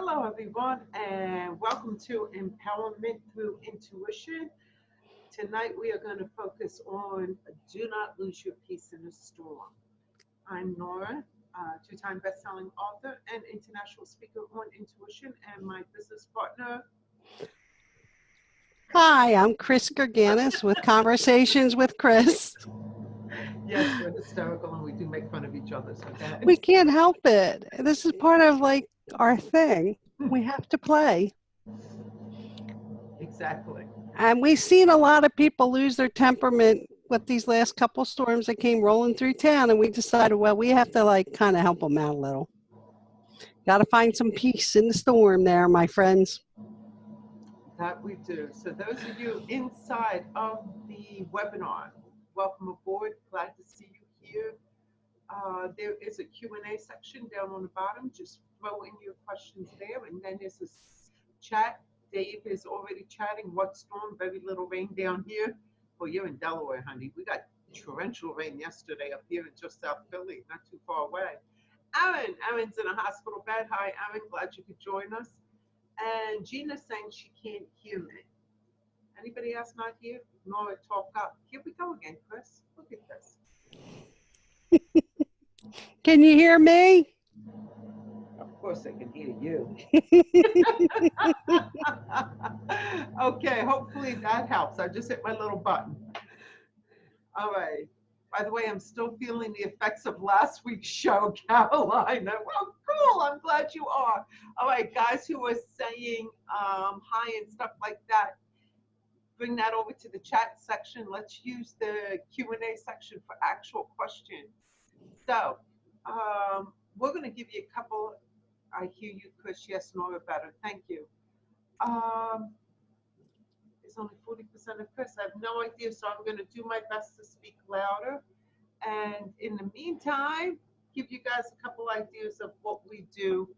Hello, everyone, and welcome to Empowerment Through Intuition. Tonight, we are going to focus on Do Not Lose Your Peace in a Storm. I'm Nora, two-time best-selling author and international speaker on intuition, and my business partner. Hi, I'm Chris Gurganus with Conversations with Chris. Yes, we're hysterical and we do make fun of each other. So We can't help it. This is part of our thing. We have to play. Exactly. And we've seen a lot of people lose their temperament with these last couple storms that came rolling through town, and we decided, well, we have to kind of help them out a little. Got to find some peace in the storm there, my friends. That we do. So those of you inside of the webinar, welcome aboard. Glad to see you here. There is a Q&A section down on the bottom. Just throw in your questions there. And then there's a chat. Dave is already chatting. What storm? Very little rain down here. Well, you're in Delaware, honey. We got torrential rain yesterday up here in just South Philly, not too far away. Aaron's in a hospital bed. Hi, Aaron. Glad you could join us. And Gina's saying she can't hear me. Anybody else not here? Nora, talk up. Here we go again, Chris. Look at this. Can you hear me? Of course I can hear you. Okay, hopefully that helps. I just hit my little button. All right. By the way, I'm still feeling the effects of last week's show, Carolina. Well, cool. I'm glad you are. All right, guys who are saying hi and stuff like that, bring that over to the chat section. Let's use the Q&A section for actual questions. So we're going to give you a couple. I hear you, Chris. Yes, Nora, better. Thank you. It's only 40% of Chris. I have no idea, so I'm going to do my best to speak louder. And in the meantime, give you guys a couple ideas of what we do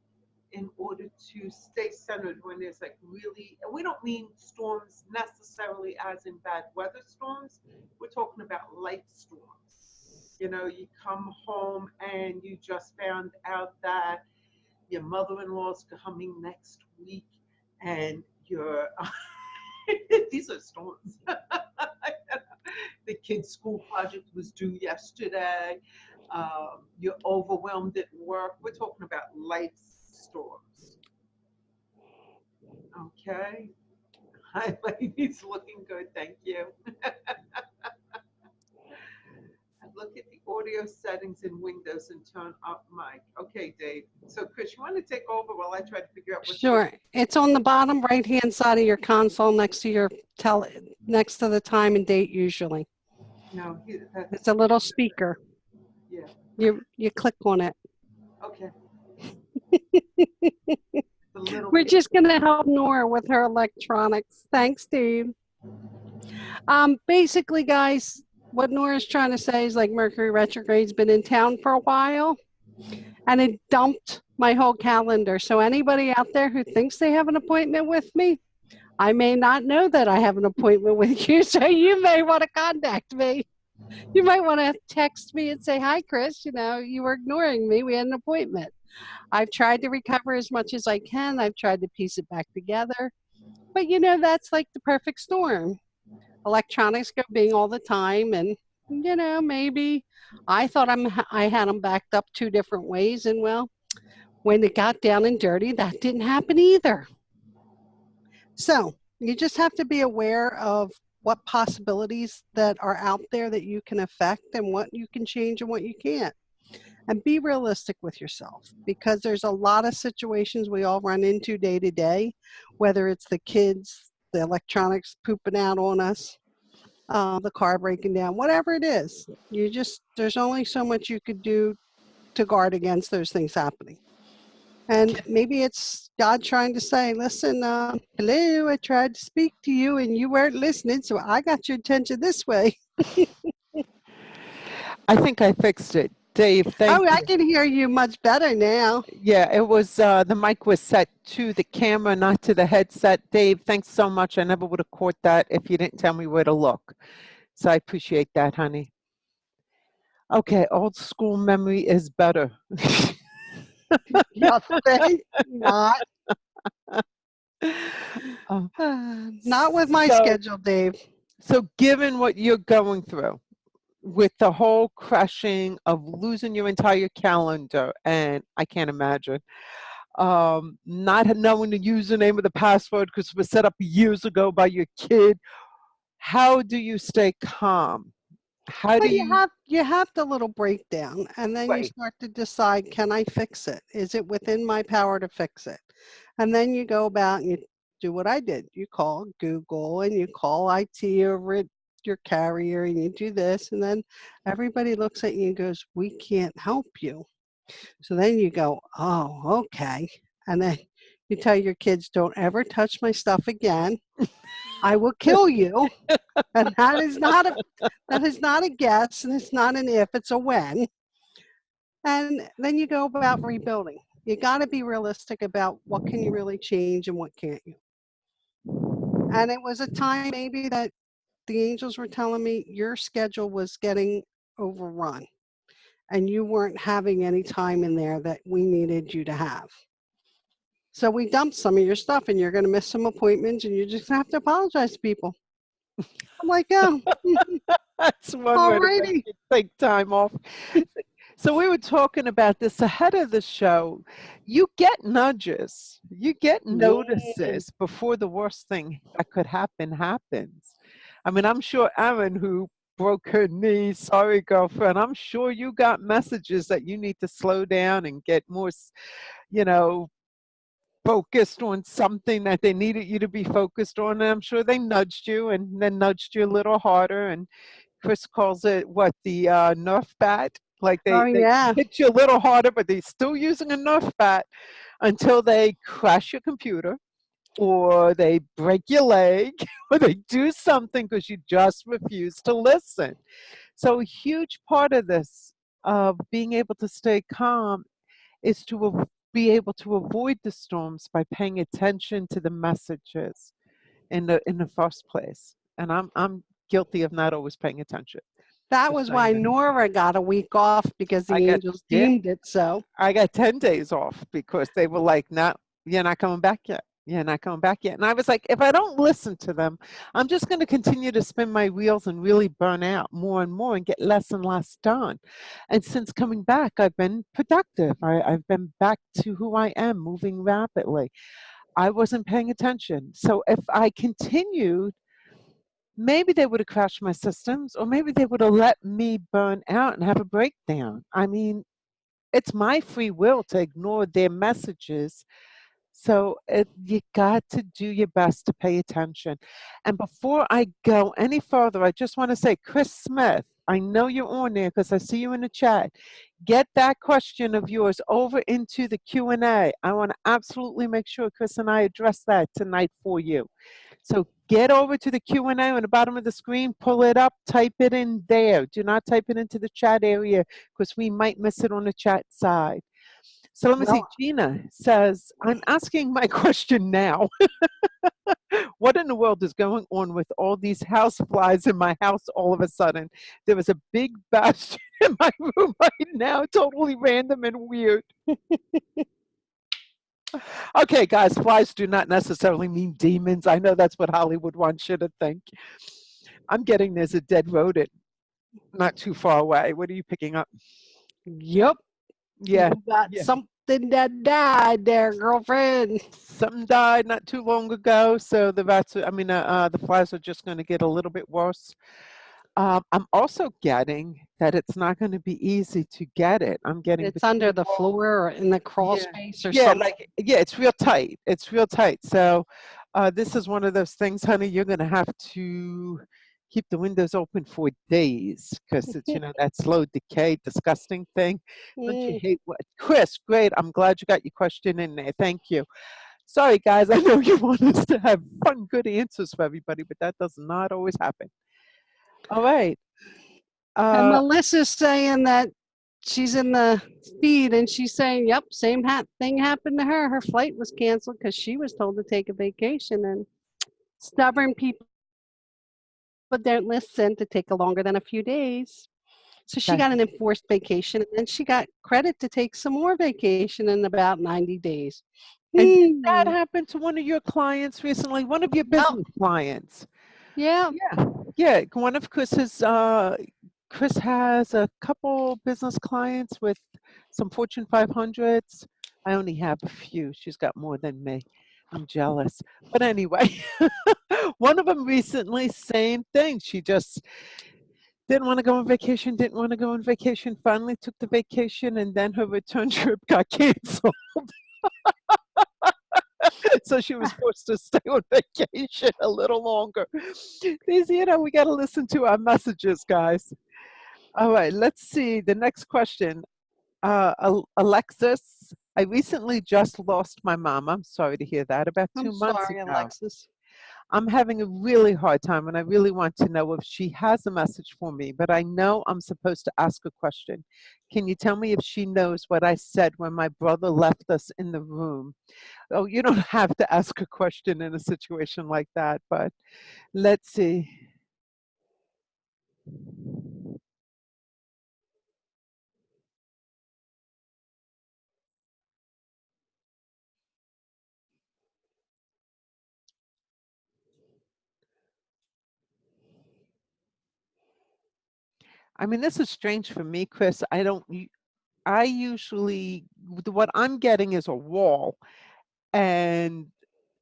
in order to stay centered when there's really, and we don't mean storms necessarily as in bad weather storms. We're talking about life storms. You know, you come home and you just found out that your mother-in-law's coming next week and you're these are storms. The kid's school project was due yesterday. You're overwhelmed at work. We're talking about life storms. Okay. Hi, ladies. Looking good. Thank you. Look at the audio settings in Windows and turn up mic. Okay, Dave. So, Chris, you want to take over while I try to figure out what's Sure. It's on the bottom right-hand side of your console next to your next to the time and date usually. No, it's a little speaker. Yeah. You click on it. Okay. We're just going to help Nora with her electronics. Thanks, Steve. Basically, guys, what Nora's trying to say is Mercury retrograde's been in town for a while, and it dumped my whole calendar. So anybody out there who thinks they have an appointment with me, I may not know that I have an appointment with you, so you may want to contact me. You might want to text me and say, hi, Chris, you were ignoring me. We had an appointment. I've tried to recover as much as I can. I've tried to piece it back together. But, that's like the perfect storm. Electronics go bing all the time. And, maybe I thought I had them backed up 2 different ways. And, well, when it got down and dirty, that didn't happen either. So you just have to be aware of what possibilities that are out there that you can affect and what you can change and what you can't. And be realistic with yourself, because there's a lot of situations we all run into day to day, whether it's the kids, the electronics pooping out on us, the car breaking down, whatever it is. There's only so much you could do to guard against those things happening. And maybe it's God trying to say, listen, hello, I tried to speak to you and you weren't listening, so I got your attention this way. I think I fixed it. Dave, thank you. I can hear you much better now. Yeah, it was, the mic was set to the camera, not to the headset. Dave, thanks so much. I never would have caught that if you didn't tell me where to look. So I appreciate that, honey. Okay, old school memory is better. You think not? Not with my So, schedule, Dave. so given what you're going through with the whole crashing of losing your entire calendar, and I can't imagine, not knowing the username of the password because it was set up years ago by your kid, how do you stay calm? How do Well, you, you have the little breakdown, and then you right, start to decide, can I fix it? Is it within my power to fix it? And then you go about and you do what I did. You call Google and you call IT over at your carrier and you do this, and then everybody looks at you and goes, we can't help you. So then you go, oh, okay. And then you tell your kids, don't ever touch my stuff again. I will kill you. And that is not a guess, and it's not an if, it's a when. And then you go about rebuilding. You got to be realistic about what can you really change and what can't you. And it was a time maybe that the angels were telling me your schedule was getting overrun and you weren't having any time in there that we needed you to have. So we dumped some of your stuff and you're going to miss some appointments and you just have to apologize to people. I'm like, oh, that's one all way to make righty. it take time off. So we were talking about this ahead of the show. You get nudges, you get Mm. notices before the worst thing that could happen happens. I mean, I'm sure Aaron, who broke her knee, sorry, girlfriend, I'm sure you got messages that you need to slow down and get more, you know, focused on something that they needed you to be focused on. And I'm sure they nudged you and then nudged you a little harder. And Chris calls it what, the Nerf bat? Like Oh, they yeah. hit you a little harder, but they're still using a Nerf bat until they crash your computer or they break your leg or they do something because you just refuse to listen. So a huge part of this, of being able to stay calm, is to be able to avoid the storms by paying attention to the messages in the first place. And I'm guilty of not always paying attention. That Just was so you why know. Nora got a week off because I the got angels yeah, deemed it so. I got 10 days off because they were like, "No, you're not coming back yet. You're not coming back yet." And I was like, if I don't listen to them, I'm just going to continue to spin my wheels and really burn out more and more and get less and less done. And since coming back, I've been productive. I've been back to who I am, moving rapidly. I wasn't paying attention. So if I continued, maybe they would have crashed my systems, or maybe they would have let me burn out and have a breakdown. I mean, it's my free will to ignore their messages. So you got to do your best to pay attention. And before I go any further, I just want to say, Chris Smith, I know you're on there because I see you in the chat. Get that question of yours over into the Q&A. I want to absolutely make sure Chris and I address that tonight for you. So get over to the Q&A on the bottom of the screen, pull it up, type it in there. Do not type it into the chat area because we might miss it on the chat side. So let me see. Well, Gina says, I'm asking my question now. What in the world is going on with all these house flies in my house all of a sudden? There was a big bastion in my room right now, totally random and weird. Okay, guys, flies do not necessarily mean demons. I know that's what Hollywood wants you to think. I'm getting there's a dead rodent not too far away. What are you picking up? yep. Yeah, You got yeah. something that died there, girlfriend. Something died not too long ago, so the rats, the flies are just going to get a little bit worse. I'm also getting that it's not going to be easy to get it. I'm getting It's under between the walls. floor or in the crawl Yeah, space or yeah, something. yeah, it's real tight. It's real tight. So this is one of those things, honey, you're going to have to keep the windows open for days because it's, that slow decay, disgusting thing. Don't you Mm. hate what? Chris, great. I'm glad you got your question in there. Thank you. Sorry, guys. I know you want us to have fun, good answers for everybody, but that does not always happen. All right. And Uh, Melissa's saying that she's in the feed and she's saying, yep, same thing happened to her. Her flight was canceled because she was told to take a vacation. And stubborn people don't listen to take a longer than a few days. So she okay. got an enforced vacation and then she got credit to take some more vacation in about 90 days. And did that Hmm. happen to one of your clients recently? One of your Oh, business clients? yeah. Yeah, yeah. One of Chris's, Chris has a couple business clients with some Fortune 500s. I only have a few. She's got more than me. I'm jealous. But anyway, one of them recently, same thing. She just didn't want to go on vacation, didn't want to go on vacation, finally took the vacation, and then her return trip got canceled. So she was forced to stay on vacation a little longer. These, we got to listen to our messages, guys. All right, let's see. The next question. Alexis, I recently just lost my mom. I'm sorry to hear that. About I'm 2 months sorry, ago. Alexis. I'm having a really hard time, and I really want to know if she has a message for me, but I know I'm supposed to ask a question. Can you tell me if she knows what I said when my brother left us in the room? Oh, you don't have to ask a question in a situation like that, but let's see. I mean, this is strange for me, Chris. I usually, what I'm getting is a wall, and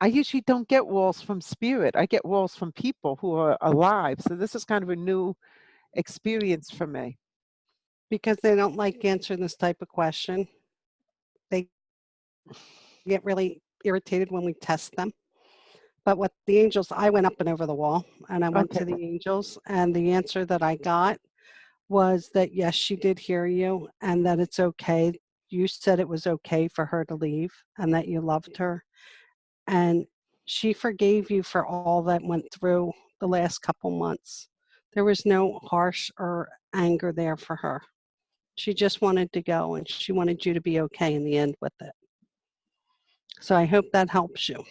I usually don't get walls from spirit. I get walls from people who are alive. So this is kind of a new experience for me. Because they don't like answering this type of question. They get really irritated when we test them. But what the angels, I went up and over the wall and I went Okay. to the angels, and the answer that I got was that yes, she did hear you and that it's okay. You said it was okay for her to leave and that you loved her. And she forgave you for all that went through the last couple months. There was no harsh or anger there for her. She just wanted to go and she wanted you to be okay in the end with it. So I hope that helps you.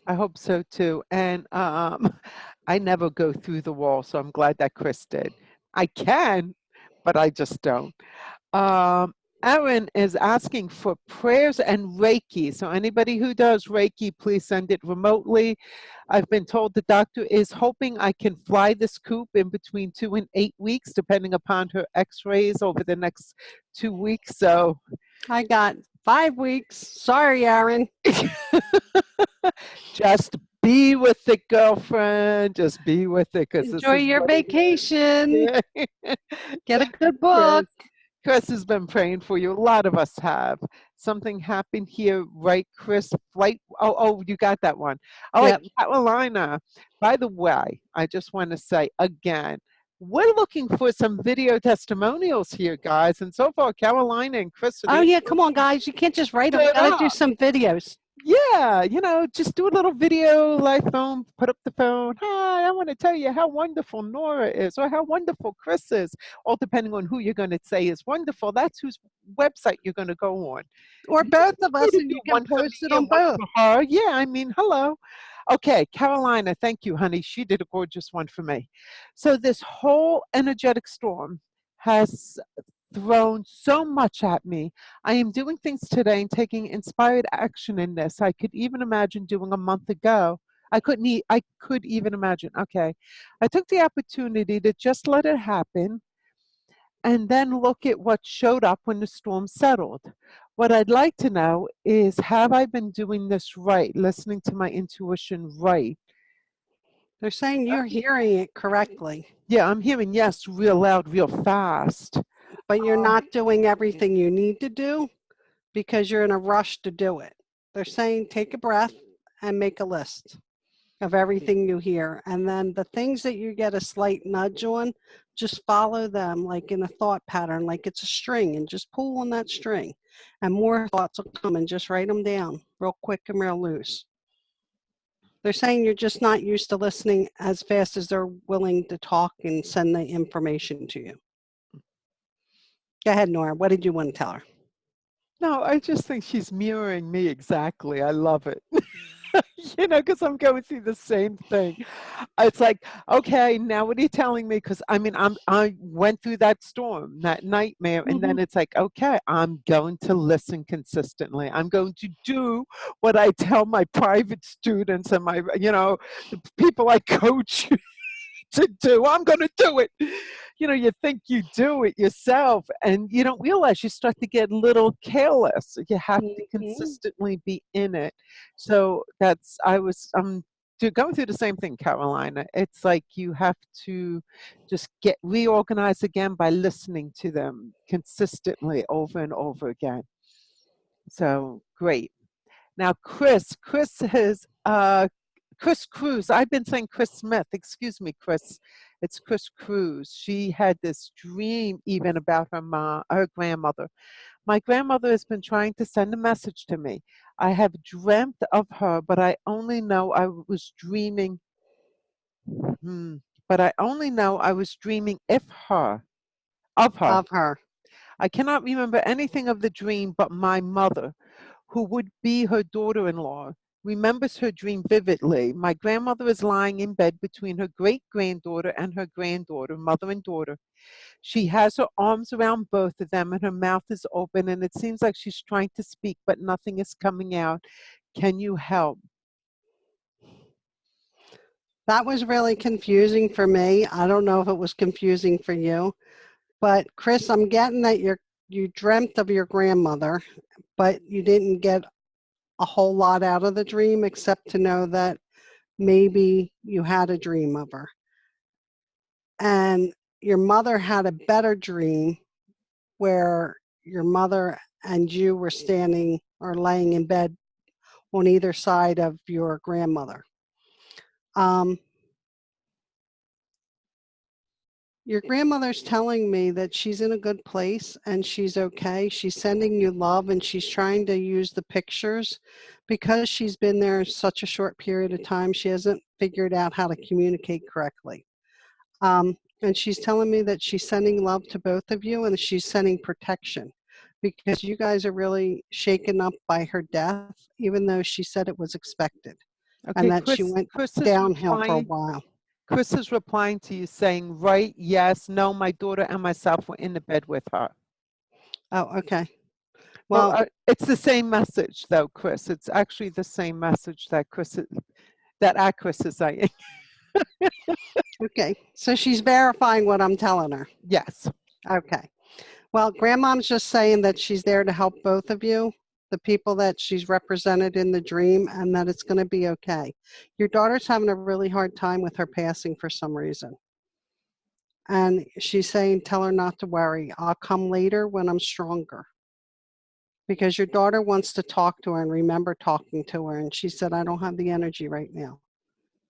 I hope so too. And I never go through the wall, so I'm glad that Chris did. I can, but I just don't. Um, Aaron is asking for prayers and Reiki. So anybody who does Reiki, please send it remotely. I've been told the doctor is hoping I can fly this coop in between 2 and 8 weeks, depending upon her x-rays over the next 2 weeks. So I got 5 weeks. Sorry, Aaron. just be with it, girlfriend. Just be with it, because this Enjoy is your what it vacation. is. Get a Thank you, good book. Chris. Chris has been praying for you. A lot of us have. Something happened here, right, Chris? Flight. Oh, you got that one. All right, Yep. Carolina. By the way, I just want to say again, we're looking for some video testimonials here, guys. And so far, Carolina and Chris are Oh, the yeah. Come on, guys. You can't just write them. You stood got to do up. some videos. Yeah, just do a little video, live phone, put up the phone. Hi, I want to tell you how wonderful Nora is or how wonderful Chris is. All depending on who you're going to say is wonderful. That's whose website you're going to go on. Or You don't both of need us, to and do you can one for post it me on and one both. for her. Yeah, I mean, hello. Okay, Carolina, thank you, honey. She did a gorgeous one for me. So this whole energetic storm has thrown so much at me. I am doing things today and taking inspired action in this. I could even imagine doing a month ago. I could even imagine. Okay. I took the opportunity to just let it happen and then look at what showed up when the storm settled. What I'd like to know is, have I been doing this right, listening to my intuition right? They're saying you're hearing it correctly, Yeah, I'm hearing yes real loud, real fast. but you're not doing everything you need to do because you're in a rush to do it. They're saying take a breath and make a list of everything you hear. And then the things that you get a slight nudge on, just follow them like in a thought pattern, like it's a string, and just pull on that string. And more thoughts will come, and just write them down real quick and real loose. They're saying you're just not used to listening as fast as they're willing to talk and send the information to you. Go ahead, Nora. What did you want to tell her? No, I just think she's mirroring me exactly. I love it. You know, because I'm going through the same thing. It's like, okay, now what are you telling me? Because I mean, I went through that storm, that nightmare, and then Mhm. it's like, okay, I'm going to listen consistently. I'm going to do what I tell my private students and my, you know, the people I coach to do. I'm going to do it. You know, you think you do it yourself and you don't realize you start to get a little careless. You have to Mhm. consistently be in it. So that's, going through the same thing, Carolina. It's like you have to just get reorganized again by listening to them consistently over and over again. So great. Now, Chris has Chris Cruz. I've been saying Chris Smith. Excuse me, Chris. It's Chris Cruz. She had this dream even about her grandmother. My grandmother has been trying to send a message to me. I have dreamt of her, but I only know I was dreaming. Hmm, but I only know I was dreaming of her. Of her. I cannot remember anything of the dream but my mother, who would be her daughter in law, remembers her dream vividly. My grandmother is lying in bed between her great granddaughter and her granddaughter, mother and daughter. She has her arms around both of them and her mouth is open, and it seems like she's trying to speak, but nothing is coming out. Can you help? That was really confusing for me. I don't know if it was confusing for you, but Chris, I'm getting that you dreamt of your grandmother, but you didn't get a whole lot out of the dream except to know that maybe you had a dream of her. And your mother had a better dream where your mother and you were standing or laying in bed on either side of your grandmother. Um, your grandmother's telling me that she's in a good place and she's okay. She's sending you love and she's trying to use the pictures because she's been there such a short period of time. She hasn't figured out how to communicate correctly. And she's telling me that she's sending love to both of you and she's sending protection because you guys are really shaken up by her death, even though she said it was expected and Okay, that she went Chris is downhill for a replying. while. Chris is replying to you saying, right, yes, no, my daughter and myself were in the bed with her. Oh, okay. Well, Well, it's the same message, though, Chris. It's actually the same message that Chris is saying. okay. So she's verifying what I'm telling her. Yes. Okay. Well, grandmom's just saying that she's there to help both of you, the people that she's represented in the dream, and that it's going to be okay. Your daughter's having a really hard time with her passing for some reason. And she's saying, tell her not to worry. I'll come later when I'm stronger. Because your daughter wants to talk to her and remember talking to her. And she said, I don't have the energy right now.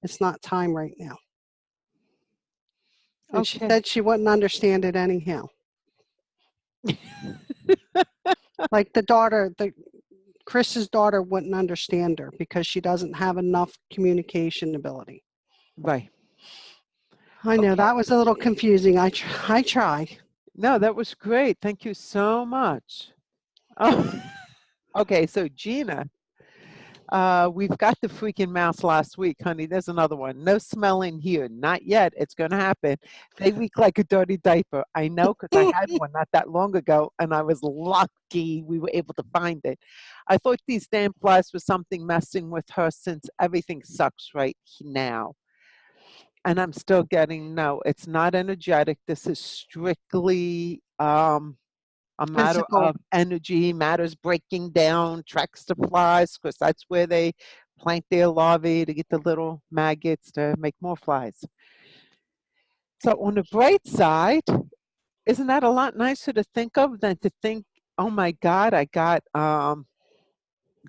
It's not time right now. And she Okay. said she wouldn't understand it anyhow. Like Chris's daughter wouldn't understand her because she doesn't have enough communication ability. Right. I know Okay. that was a little confusing. I tried. No, that was great. Thank you so much. Oh, okay. So Gina, we've got the freaking mouse last week, honey. There's another one. No smelling here. Not yet. It's going to happen. They leak like a dirty diaper. I know because I had one not that long ago and I was lucky we were able to find it. I thought these damn flies was something messing with her since everything sucks right now. And I'm still getting no, it's not energetic. This is strictly a matter Physical. of energy, matters breaking down, tracks to flies, because that's where they plant their larvae to get the little maggots to make more flies. So on the bright side, isn't that a lot nicer to think of than to think, oh my God, I got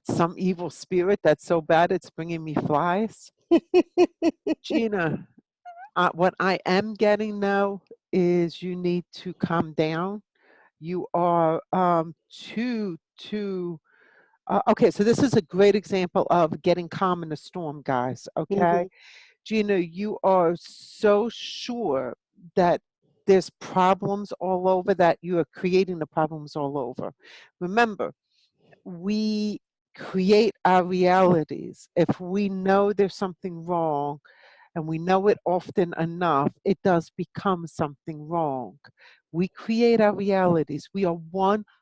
some evil spirit that's so bad it's bringing me flies? Gina, what I am getting now is you need to calm down. You are too okay, so this is a great example of getting calm in a storm, guys. Okay, Mhm. Gina, you are so sure that there's problems all over, that you are creating the problems all over. Remember, we create our realities. If we know there's something wrong and we know it often enough, it does become something wrong. We create our realities. We are 100%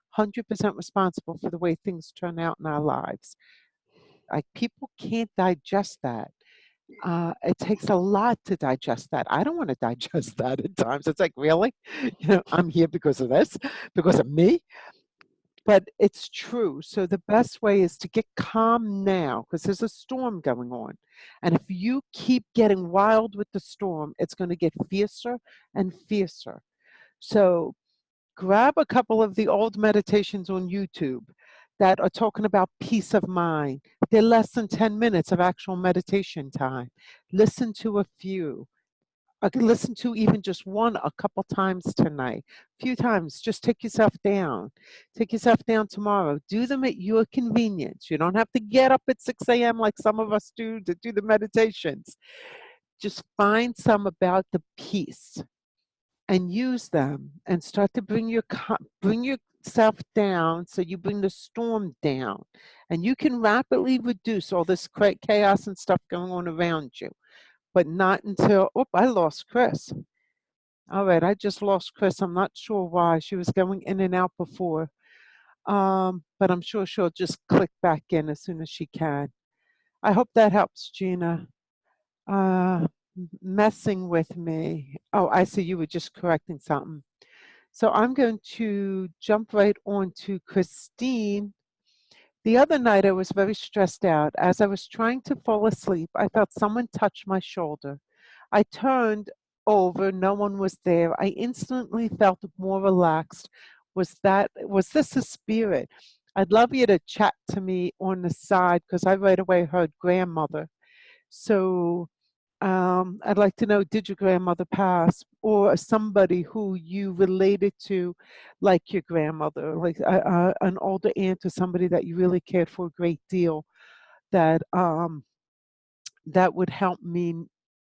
responsible for the way things turn out in our lives. Like, people can't digest that. It takes a lot to digest that. I don't want to digest that at times. It's like, really? I'm here because of this, because of me. But it's true. So the best way is to get calm now, because there's a storm going on. And if you keep getting wild with the storm, it's going to get fiercer and fiercer. So grab a couple of the old meditations on YouTube that are talking about peace of mind. They're less than 10 minutes of actual meditation time. Listen to a few. I can listen to even just one a couple times tonight. A few times. Just take yourself down. Take yourself down tomorrow. Do them at your convenience. You don't have to get up at 6 a.m. like some of us do to do the meditations. Just find some about the peace and use them, and start to bring yourself down, so you bring the storm down, and you can rapidly reduce all this chaos and stuff going on around you. But not until, I lost Chris. All right, I just lost Chris. I'm not sure why. She was going in and out before. But I'm sure she'll just click back in as soon as she can. I hope that helps, Gina. Messing with me. Oh, I see, you were just correcting something. So I'm going to jump right on to Christine. The other night I was very stressed out. As I was trying to fall asleep, I felt someone touch my shoulder. I turned over, no one was there. I instantly felt more relaxed. Was this a spirit? I'd love you to chat to me on the side, because I right away heard grandmother. So I'd like to know, did your grandmother pass, or somebody who you related to, like your grandmother, like an older aunt, or somebody that you really cared for a great deal, that that would help me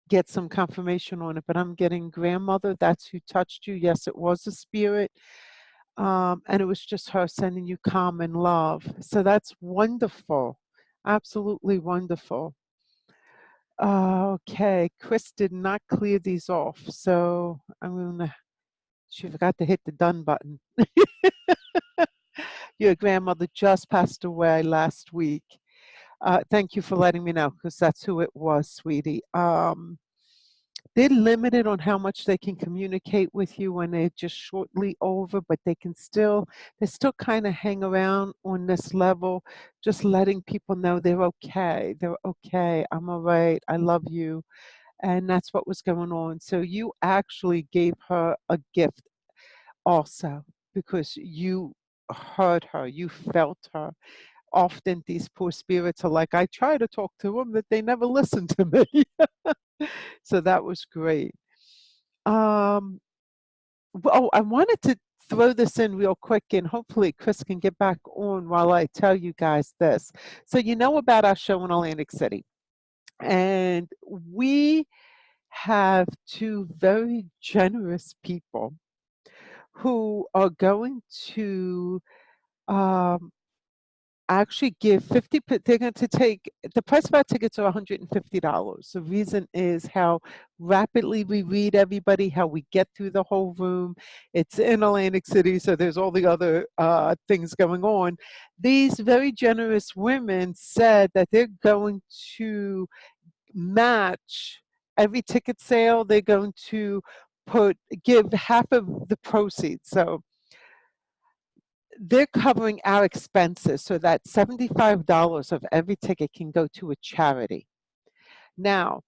get some confirmation on it. But I'm getting grandmother. That's who touched you. Yes, it was a spirit. And it was just her sending you calm and love. So that's wonderful. Absolutely wonderful. Okay, Chris did not clear these off, so she forgot to hit the done button. Your grandmother just passed away last week. Thank you for letting me know, because that's who it was, sweetie. They're limited on how much they can communicate with you when they're just shortly over, but they still kind of hang around on this level, just letting people know they're okay. They're okay. I'm all right. I love you. And that's what was going on. So you actually gave her a gift also, because you heard her, you felt her. Often these poor spirits are like, I try to talk to them, but they never listen to me. So that was great. I wanted to throw this in real quick, and hopefully Chris can get back on while I tell you guys this. So you know about our show in Atlantic City, and we have two very generous people who are going to actually give they're going to take, the price of our tickets are $150. The reason is how rapidly we read everybody, how we get through the whole room. It's in Atlantic City, so there's all the other things going on. These very generous women said that they're going to match every ticket sale. They're going to give half of the proceeds. So they're covering our expenses, so that $75 of every ticket can go to a charity. Now,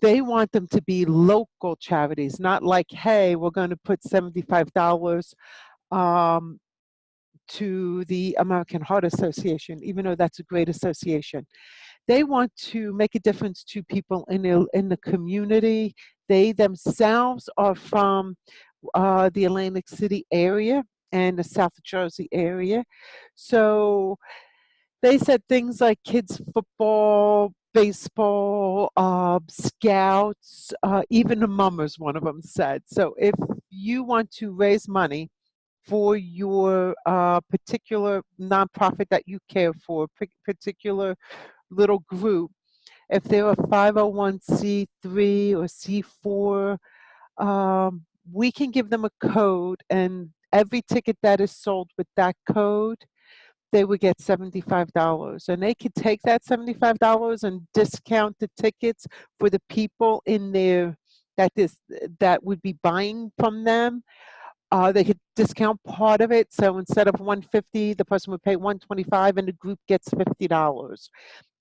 they want them to be local charities, not like, hey, we're going to put $75 to the American Heart Association, even though that's a great association. They want to make a difference to people in the community. They themselves are from the Atlantic City area and the South Jersey area. So they said things like kids football, baseball, scouts, even the mummers, one of them said. So if you want to raise money for your particular nonprofit that you care for, particular little group. If they're a 501c3 or C4, we can give them a code, and every ticket that is sold with that code, they would get $75. And they could take that $75 and discount the tickets for the people in there that would be buying from them. They could discount part of it. So instead of 150, the person would pay 125 and the group gets $50.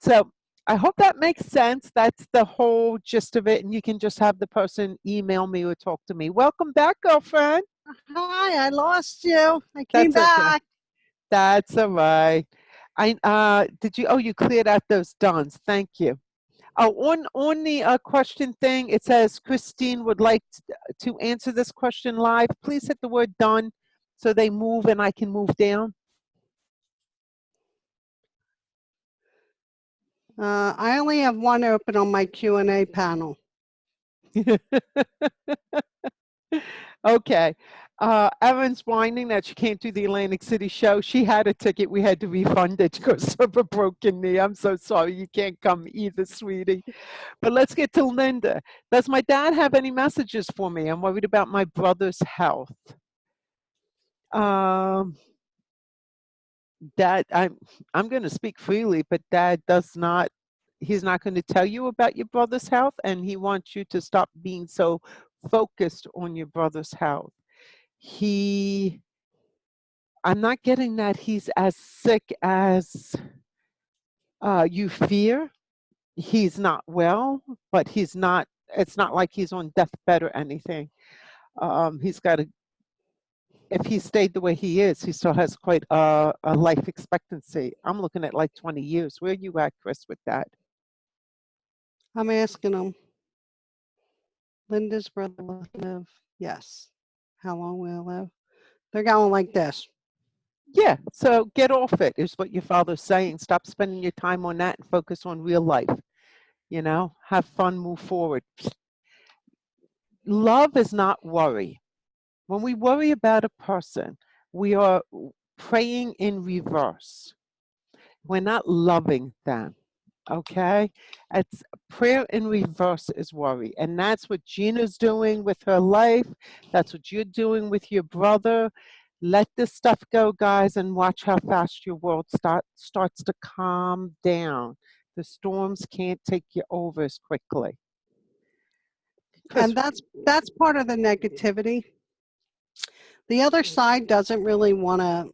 So I hope that makes sense. That's the whole gist of it. And you can just have the person email me or talk to me. Welcome back, girlfriend. Hi, I lost you. I came That's okay. back. That's all right. You cleared out those duns. Thank you. Oh, on the question thing, it says Christine would like to answer this question live. Please hit the word done so they move and I can move down. I only have one open on my Q&A panel. Okay. Evan's whining that she can't do the Atlantic City show. She had a ticket. We had to refund it because of a broken knee. I'm so sorry. You can't come either, sweetie. But let's get to Linda. Does my dad have any messages for me? I'm worried about my brother's health. Dad, I'm going to speak freely, but Dad he's not going to tell you about your brother's health, and he wants you to stop being so focused on your brother's health. I'm not getting that he's as sick as you fear. He's not well, but it's not like he's on deathbed or anything. If he stayed the way he is, he still has quite a life expectancy. I'm looking at like 20 years. Where are you at, Chris, with that? I'm asking them. Linda's brother will live. Yes. How long will he live? They're going like this. Yeah, so get off it, is what your father's saying. Stop spending your time on that and focus on real life. Have fun, move forward. Love is not worry. When we worry about a person, we are praying in reverse. We're not loving them. Okay? It's prayer in reverse is worry. And that's what Gina's doing with her life. That's what you're doing with your brother. Let this stuff go, guys, and watch how fast your world starts to calm down. The storms can't take you over as quickly. And that's part of the negativity. The other side doesn't really want to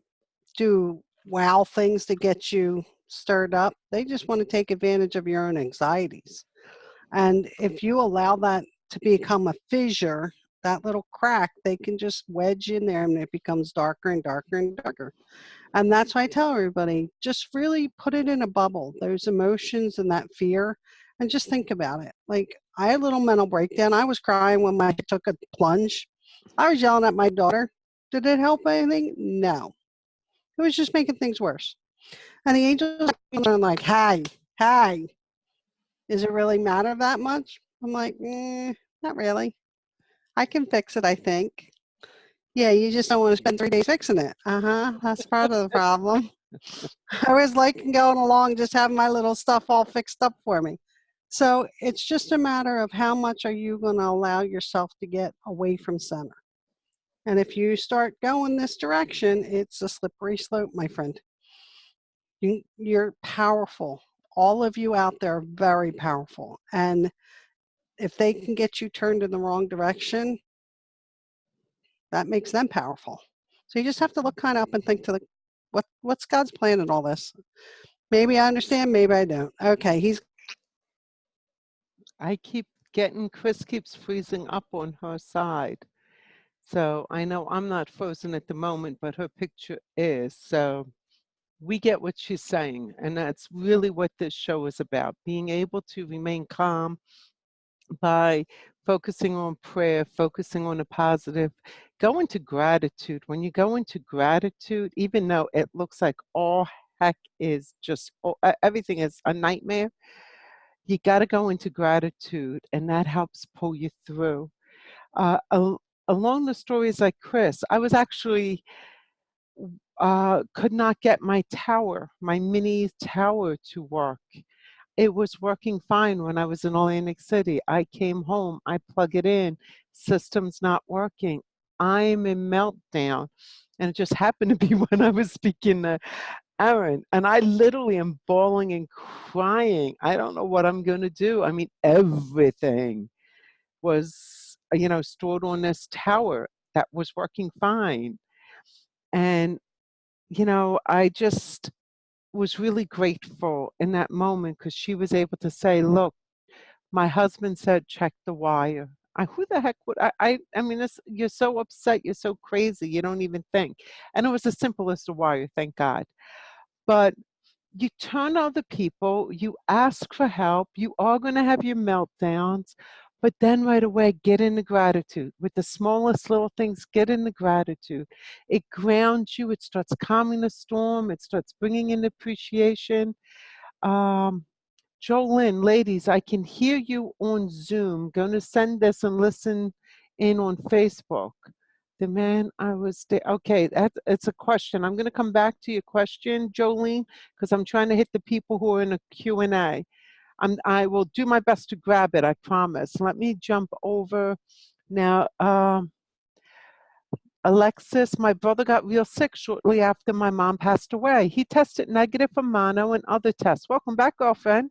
do wow things to get you stirred up. They just want to take advantage of your own anxieties. And if you allow that to become a fissure, that little crack, they can just wedge in there and it becomes darker and darker and darker. And that's why I tell everybody, just really put it in a bubble, those emotions and that fear, and just think about it. Like, I had a little mental breakdown. I was crying when I took a plunge. I was yelling at my daughter. Did it help anything? No. It was just making things worse. And the angels are like, hey, does it really matter that much? I'm like, not really. I can fix it, I think. Yeah, you just don't want to spend 3 days fixing it. That's part of the problem. I was liking going along, just having my little stuff all fixed up for me. So it's just a matter of how much are you going to allow yourself to get away from center. And if you start going this direction, it's a slippery slope, my friend. You're powerful. All of you out there are very powerful. And if they can get you turned in the wrong direction, that makes them powerful. So you just have to look kind of up and think to what's God's plan in all this? Maybe I understand, maybe I don't. Okay, Chris keeps freezing up on her side. So I know I'm not frozen at the moment, but her picture is. So we get what she's saying. And that's really what this show is about, being able to remain calm by focusing on prayer, focusing on the positive, go into gratitude. When you go into gratitude, even though it looks like all heck is just, everything is a nightmare, you got to go into gratitude, and that helps pull you through. along the stories like Chris, I was actually could not get my tower, my mini tower to work. It was working fine when I was in Atlantic City. I came home, I plug it in, system's not working. I'm in meltdown. And it just happened to be when I was speaking to Aaron, and I literally am bawling and crying. I don't know what I'm going to do. I mean, everything was, stored on this tower that was working fine. And, I just was really grateful in that moment because she was able to say, look, my husband said, check the wire. Who the heck would I mean, you're so upset. You're so crazy. You don't even think. And it was as simple as the wire, thank God. But you turn to other people, you ask for help, you are going to have your meltdowns, but then right away, get into gratitude. With the smallest little things, get into gratitude. It grounds you, it starts calming the storm, it starts bringing in appreciation. Um, Jolene, ladies, I can hear you on Zoom. Going to send this and listen in on Facebook. The man I was there. Okay, it's a question. I'm going to come back to your question, Jolene, because I'm trying to hit the people who are in a Q&A. I will do my best to grab it, I promise. Let me jump over now. Alexis, my brother got real sick shortly after my mom passed away. He tested negative for mono and other tests. Welcome back, girlfriend.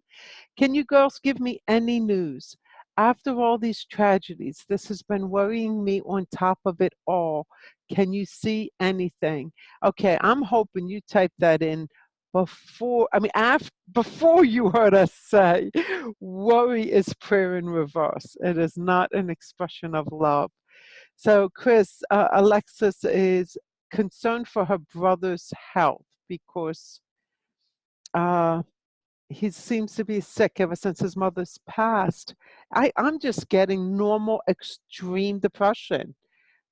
Can you girls give me any news? After all these tragedies, this has been worrying me on top of it all. Can you see anything? Okay, I'm hoping you type that in before you heard us say, worry is prayer in reverse. It is not an expression of love. So, Chris, Alexis is concerned for her brother's health because he seems to be sick ever since his mother's passed. I'm just getting normal extreme depression,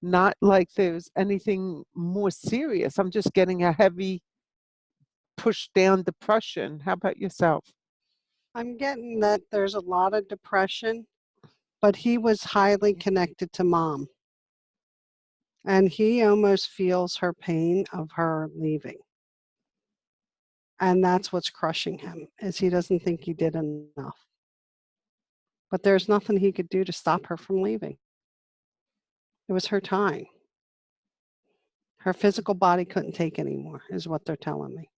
not like there's anything more serious. I'm just getting a heavy push down depression. How about yourself? I'm getting that there's a lot of depression, but he was highly connected to mom. And he almost feels her pain of her leaving. And that's what's crushing him, is he doesn't think he did enough. But there's nothing he could do to stop her from leaving. It was her time. Her physical body couldn't take anymore, is what they're telling me.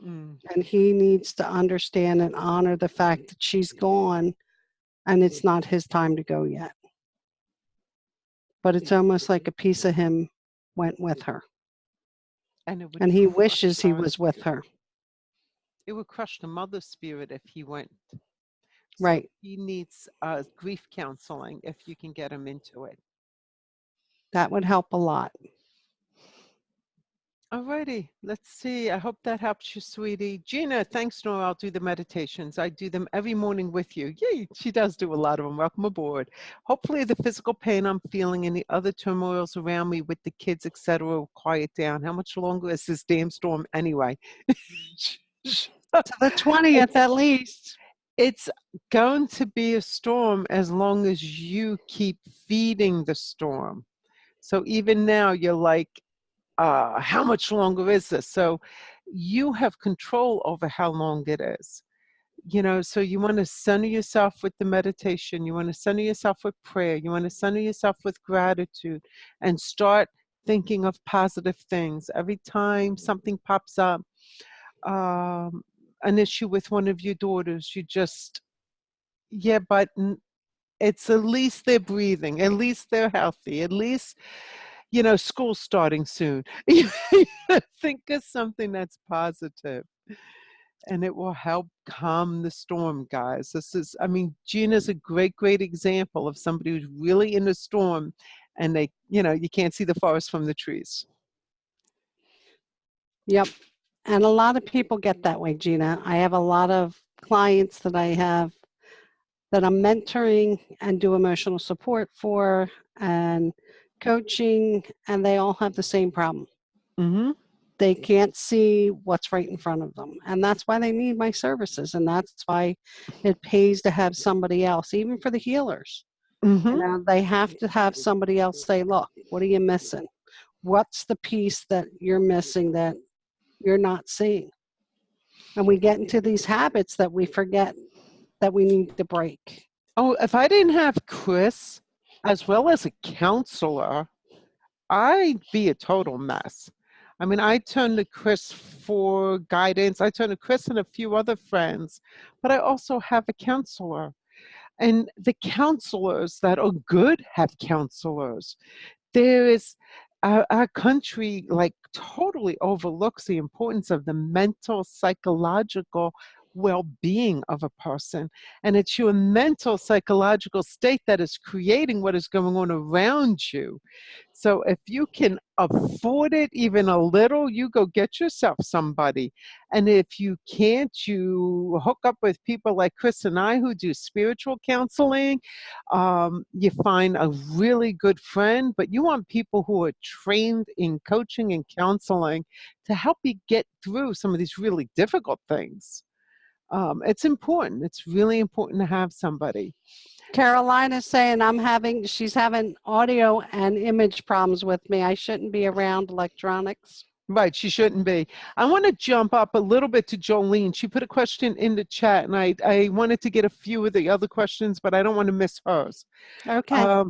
And he needs to understand and honor the fact that she's gone and it's not his time to go yet. But it's almost like a piece of him went with her. And he wishes he was with her. It would crush the mother's spirit if he went. So right. He needs grief counseling if you can get him into it. That would help a lot. Alrighty, let's see. I hope that helps you, sweetie. Gina, thanks, Nora. I'll do the meditations. I do them every morning with you. Yay, she does do a lot of them. Welcome aboard. Hopefully the physical pain I'm feeling and the other turmoils around me with the kids, etc., will quiet down. How much longer is this damn storm anyway? To the 20th at least. It's going to be a storm as long as you keep feeding the storm. So even now you're like, how much longer is this? So you have control over how long it is. So you want to center yourself with the meditation. You want to center yourself with prayer. You want to center yourself with gratitude and start thinking of positive things. Every time something pops up, an issue with one of your daughters, you just, but it's at least they're breathing, at least they're healthy, at least, school's starting soon. Think of something that's positive, and it will help calm the storm, guys. Gina's a great, great example of somebody who's really in the storm, and they, you can't see the forest from the trees. Yep. And a lot of people get that way, Gina. I have a lot of clients that I have that I'm mentoring and do emotional support for and coaching, and they all have the same problem. Mm-hmm. They can't see what's right in front of them. And that's why they need my services. And that's why it pays to have somebody else, even for the healers. Mm-hmm. They have to have somebody else say, look, what are you missing? What's the piece that you're missing that you're not seeing? And we get into these habits that we forget that we need to break. Oh, if I didn't have Chris as well as a counselor, I'd be a total mess. I mean, I turn to Chris for guidance. I turn to Chris and a few other friends, but I also have a counselor. And the counselors that are good have counselors. There is our country like totally overlooks the importance of the mental psychological well-being of a person, and it's your mental psychological state that is creating what is going on around you. So if you can afford it even a little, you go get yourself somebody. And if you can't, you hook up with people like Chris and I who do spiritual counseling. You find a really good friend, but you want people who are trained in coaching and counseling to help you get through some of these really difficult things. It's important. It's really important to have somebody. Carolina's saying she's having audio and image problems with me. I shouldn't be around electronics. Right, she shouldn't be. I want to jump up a little bit to Jolene. She put a question in the chat, and I wanted to get a few of the other questions, but I don't want to miss hers. Okay.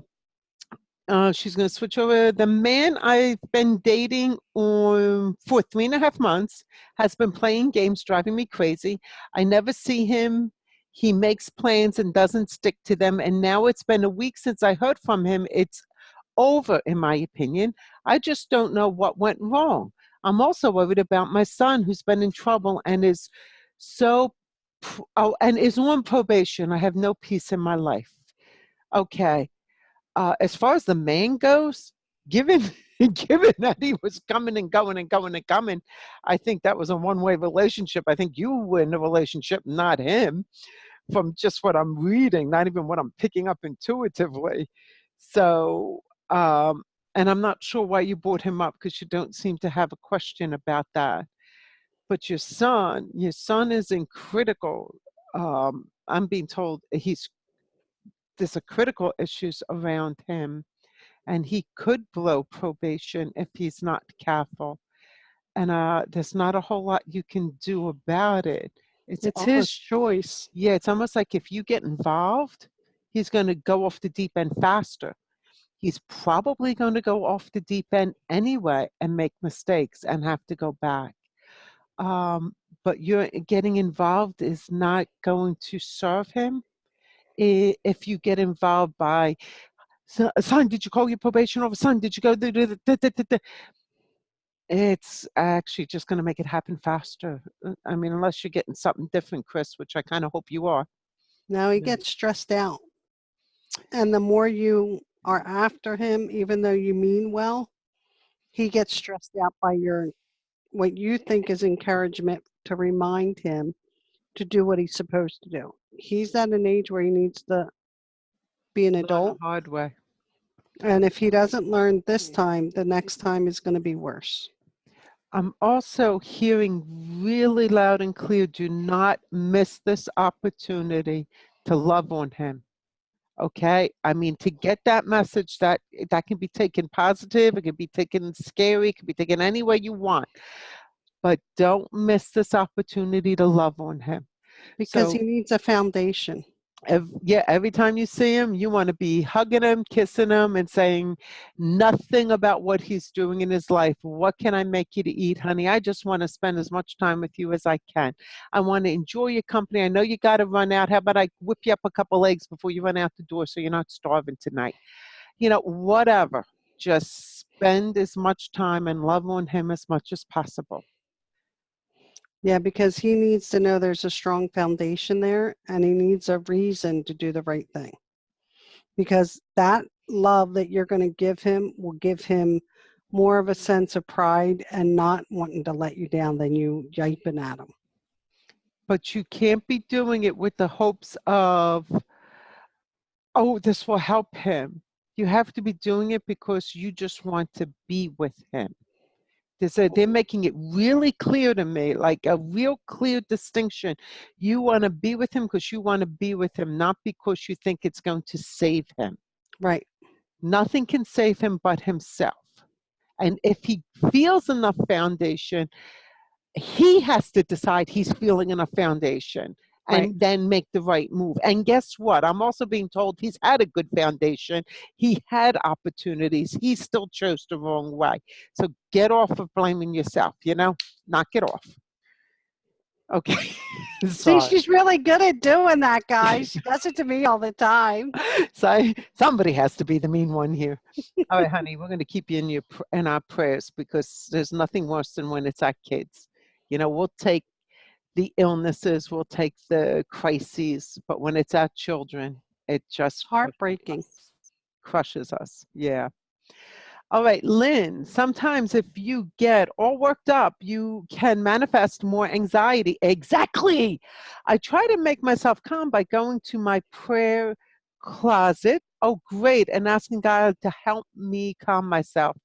She's going to switch over. The man I've been dating for 3.5 months has been playing games, driving me crazy. I never see him. He makes plans and doesn't stick to them. And now it's been a week since I heard from him. It's over, in my opinion. I just don't know what went wrong. I'm also worried about my son who's been in trouble and is is on probation. I have no peace in my life. Okay. As far as the man goes, given given that he was coming and going and going and coming, I think that was a one-way relationship. I think you were in the relationship, not him, from just what I'm reading, not even what I'm picking up intuitively. So, and I'm not sure why you brought him up because you don't seem to have a question about that. But your son is in critical. I'm being told there's a critical issues around him, and he could blow probation if he's not careful. And there's not a whole lot you can do about it. It's his choice. Yeah, it's almost like if you get involved, he's going to go off the deep end faster. He's probably going to go off the deep end anyway and make mistakes and have to go back. But you're getting involved is not going to serve him. If you get involved by, son, did you call your probation officer? Son, did you go? It's actually just going to make it happen faster. I mean, unless you're getting something different, Chris, which I kind of hope you are. Now he gets stressed out. And the more you are after him, even though you mean well, he gets stressed out by what you think is encouragement to remind him to do what he's supposed to do. He's at an age where he needs to be an adult. The hard way. And if he doesn't learn this time, the next time is going to be worse. I'm also hearing really loud and clear, do not miss this opportunity to love on him. Okay? I mean, to get that message, that can be taken positive, it can be taken scary, it can be taken any way you want. But don't miss this opportunity to love on him. Because he needs a foundation. Every time you see him, you want to be hugging him, kissing him, and saying nothing about what he's doing in his life. What can I make you to eat, honey? I just want to spend as much time with you as I can. I want to enjoy your company. I know you got to run out. How about I whip you up a couple eggs before you run out the door so you're not starving tonight? Whatever. Just spend as much time and love on him as much as possible. Yeah, because he needs to know there's a strong foundation there, and he needs a reason to do the right thing. Because that love that you're going to give him will give him more of a sense of pride and not wanting to let you down than you yiping at him. But you can't be doing it with the hopes of, oh, this will help him. You have to be doing it because you just want to be with him. They're making it really clear to me, like a real clear distinction. You want to be with him because you want to be with him, not because you think it's going to save him. Right. Nothing can save him but himself. And if he feels enough foundation, he has to decide he's feeling enough foundation and Right. then make the right move. And guess what? I'm also being told he's had a good foundation. He had opportunities. He still chose the wrong way. So get off of blaming yourself, knock it off. Okay. See, Sorry. she's really good at doing that, guys. She does it to me all the time. So somebody has to be the mean one here. All right, honey, we're going to keep you in our prayers because there's nothing worse than when it's our kids. We'll take the illnesses, we'll take the crises, but when it's our children, it just Heartbreaking. crushes us. Yeah. All right, Lynn, sometimes if you get all worked up, you can manifest more anxiety. Exactly. I try to make myself calm by going to my prayer closet. Oh, great. And asking God to help me calm myself.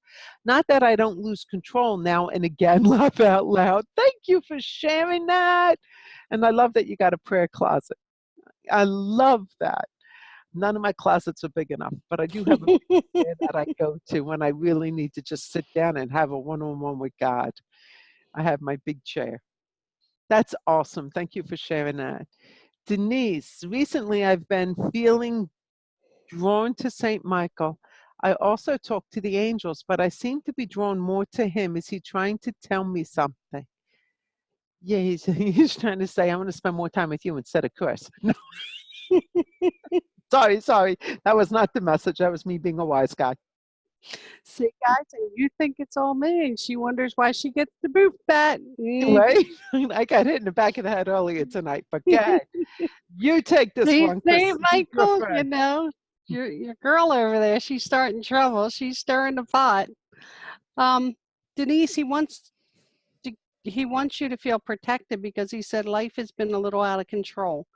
Not that I don't lose control now and again, laugh out loud. Thank you for sharing that. And I love that you got a prayer closet. I love that. None of my closets are big enough, but I do have a big chair that I go to when I really need to just sit down and have a one-on-one with God. I have my big chair. That's awesome. Thank you for sharing that. Denise, recently I've been feeling drawn to St. Michael. I also talk to the angels, but I seem to be drawn more to him. Is he trying to tell me something? Yeah, he's trying to say, I'm going to spend more time with you instead of Chris. No. Sorry. That was not the message. That was me being a wise guy. See, guys, and you think it's all me, and she wonders why she gets the booth bat. Right? I got hit in the back of the head earlier tonight, but go ahead. You take this See, one, Chris. He's your Michael, friend. your girl over there, she's starting trouble. She's stirring the pot. Denise, he wants you to feel protected because he said life has been a little out of control,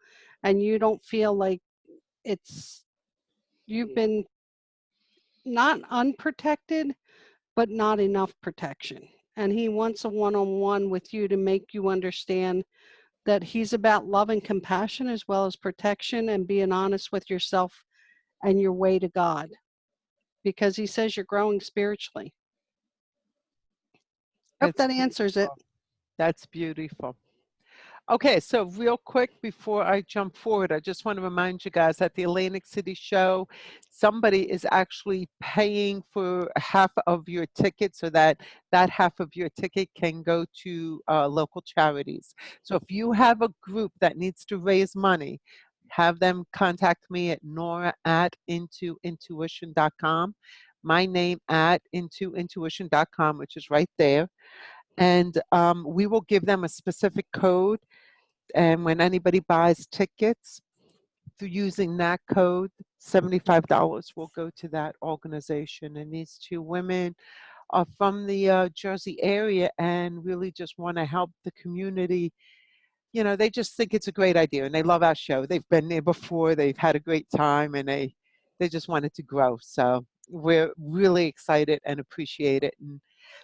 and you don't feel like you've been not unprotected, but not enough protection. And he wants a one-on-one with you to make you understand that he's about love and compassion as well as protection and being honest with yourself and your way to God. Because he says you're growing spiritually. Hope That's that answers it. beautiful. That's beautiful. Okay, so real quick before I jump forward, I just want to remind you guys at the Atlantic City show, somebody is actually paying for half of your ticket so that half of your ticket can go to local charities. So if you have a group that needs to raise money, have them contact me at nora@intointuition.com. My name at intointuition.com, which is right there. And we will give them a specific code. And when anybody buys tickets through using that code, $75 will go to that organization. And these two women are from the Jersey area and really just want to help the community. They just think it's a great idea and they love our show. They've been there before, they've had a great time, and they just wanted to grow. So we're really excited and appreciate it. And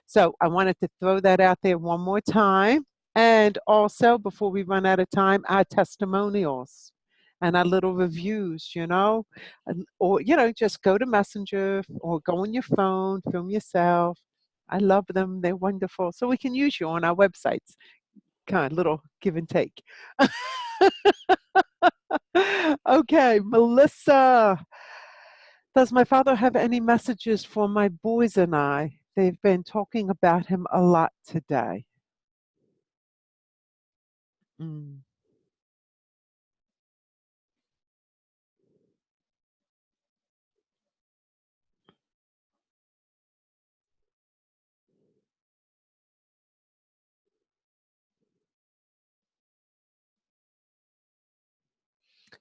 so I wanted to throw that out there one more time. And also, before we run out of time, our testimonials and our little reviews, or, just go to Messenger or go on your phone, film yourself. I love them. They're wonderful. So we can use you on our websites. Kind of little give and take. Okay, Melissa. Does my father have any messages for my boys and I? They've been talking about him a lot today. Mm.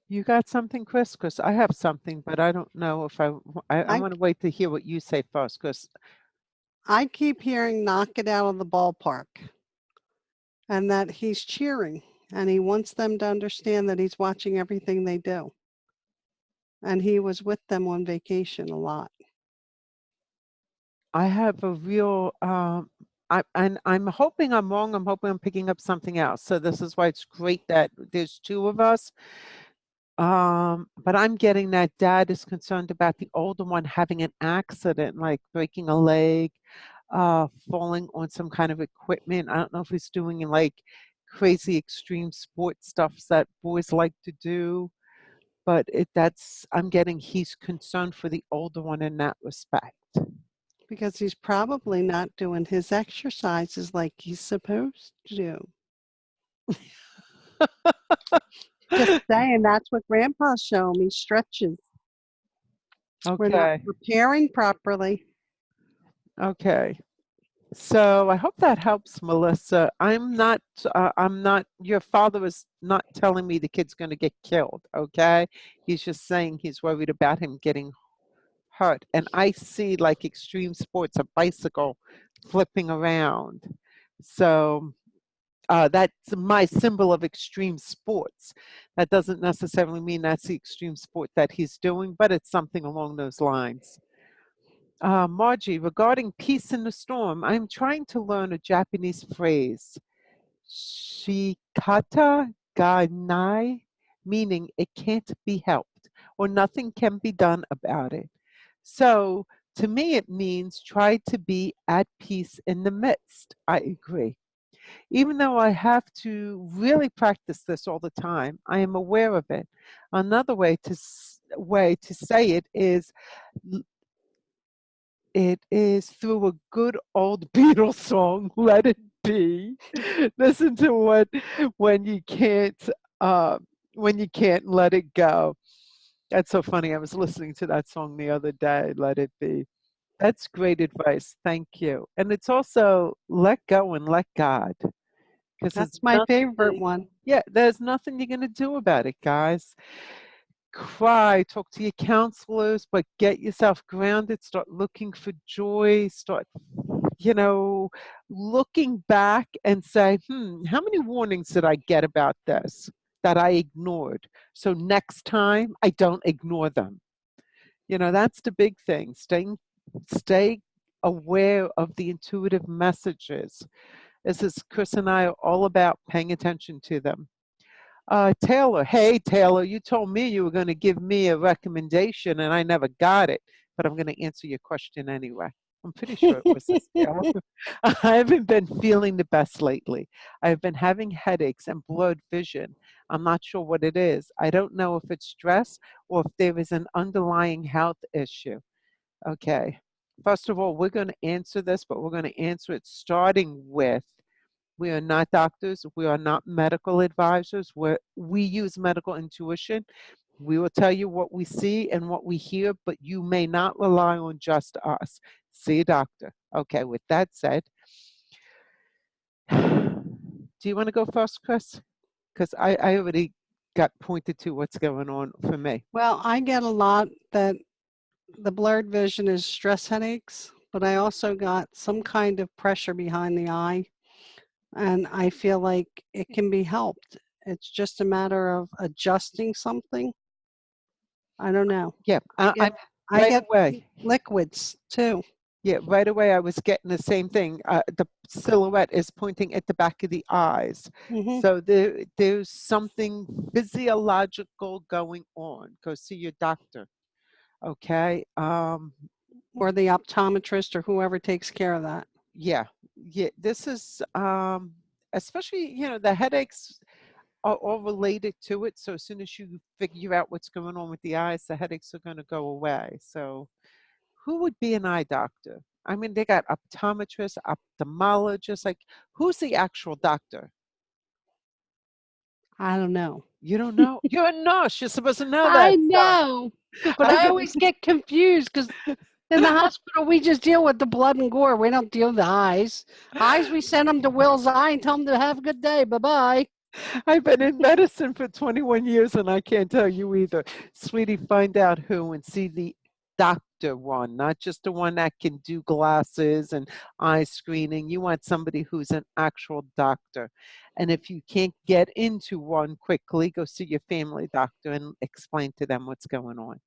You got something, Chris? Because I have something, but I don't know if I want to wait to hear what you say first, because I keep hearing knock it out of the ballpark and that he's cheering and he wants them to understand that he's watching everything they do. And he was with them on vacation a lot. I have a real, and I'm hoping I'm wrong. I'm hoping I'm picking up something else. So this is why it's great that there's two of us. But I'm getting that dad is concerned about the older one having an accident, like breaking a leg, falling on some kind of equipment. I don't know if he's doing like crazy extreme sports stuff that boys like to do, but I'm getting he's concerned for the older one in that respect. Because he's probably not doing his exercises like he's supposed to do. Just saying, that's what Grandpa's showing me, stretches. We're not Okay. preparing properly. Okay. So I hope that helps, Melissa. Your father is not telling me the kid's going to get killed, okay? He's just saying he's worried about him getting hurt. And I see like extreme sports, a bicycle flipping around. So that's my symbol of extreme sports. That doesn't necessarily mean that's the extreme sport that he's doing, but it's something along those lines. Margie, regarding peace in the storm, I'm trying to learn a Japanese phrase, shikata ga nai, meaning it can't be helped or nothing can be done about it. So to me, it means try to be at peace in the midst. I agree. Even though I have to really practice this all the time, I am aware of it. Another way to say it is through a good old Beatles song, "Let It Be." Listen to what when you can't uh, when you can't let it go. That's so funny. I was listening to that song the other day, "Let It Be." That's great advice. Thank you. And it's also let go and let God, because there's That's my favorite nothing. one. Yeah, there's nothing you're gonna do about it, guys. Cry, talk to your counselors, but get yourself grounded, start looking for joy, start, you know, looking back and say, how many warnings did I get about this that I ignored? So next time I don't ignore them. That's the big thing. Stay aware of the intuitive messages. This is Chris and I are all about paying attention to them. Taylor, hey Taylor, you told me you were going to give me a recommendation and I never got it, but I'm going to answer your question anyway. I'm pretty sure it was this, Taylor. I haven't been feeling the best lately. I've been having headaches and blurred vision. I'm not sure what it is. I don't know if it's stress or if there is an underlying health issue. Okay. First of all, we're going to answer this, but we're going to answer it starting with we are not doctors. We are not medical advisors. We use medical intuition. We will tell you what we see and what we hear, but you may not rely on just us. See a doctor. Okay, with that said, do you want to go first, Chris? Because I already got pointed to what's going on for me. Well, I get a lot that the blurred vision is stress headaches, but I also got some kind of pressure behind the eye, and I feel like it can be helped. It's just a matter of adjusting something. I don't know. Yeah, I right get away. liquids too. Yeah, right away I was getting the same thing. The silhouette is pointing at the back of the eyes. Hmm. So there's something physiological going on. Go see your doctor. Okay. Or the optometrist or whoever takes care of that. Yeah. Yeah. This is especially, the headaches are all related to it. So as soon as you figure out what's going on with the eyes, the headaches are going to go away. So who would be an eye doctor? I mean, they got optometrists, ophthalmologists. Like, who's the actual doctor? I don't know. You don't know? You're a nurse. You're supposed to know I that stuff. know, but I've I been, always get confused because in the hospital we just deal with the blood and gore. We don't deal with the eyes. Eyes, we send them to Will's eye and tell them to have a good day. Bye bye. I've been in medicine for 21 years and I can't tell you either. Sweetie, find out who and see the doctor one, not just the one that can do glasses and eye screening. You want somebody who's an actual doctor. And if you can't get into one quickly, go see your family doctor and explain to them what's going on.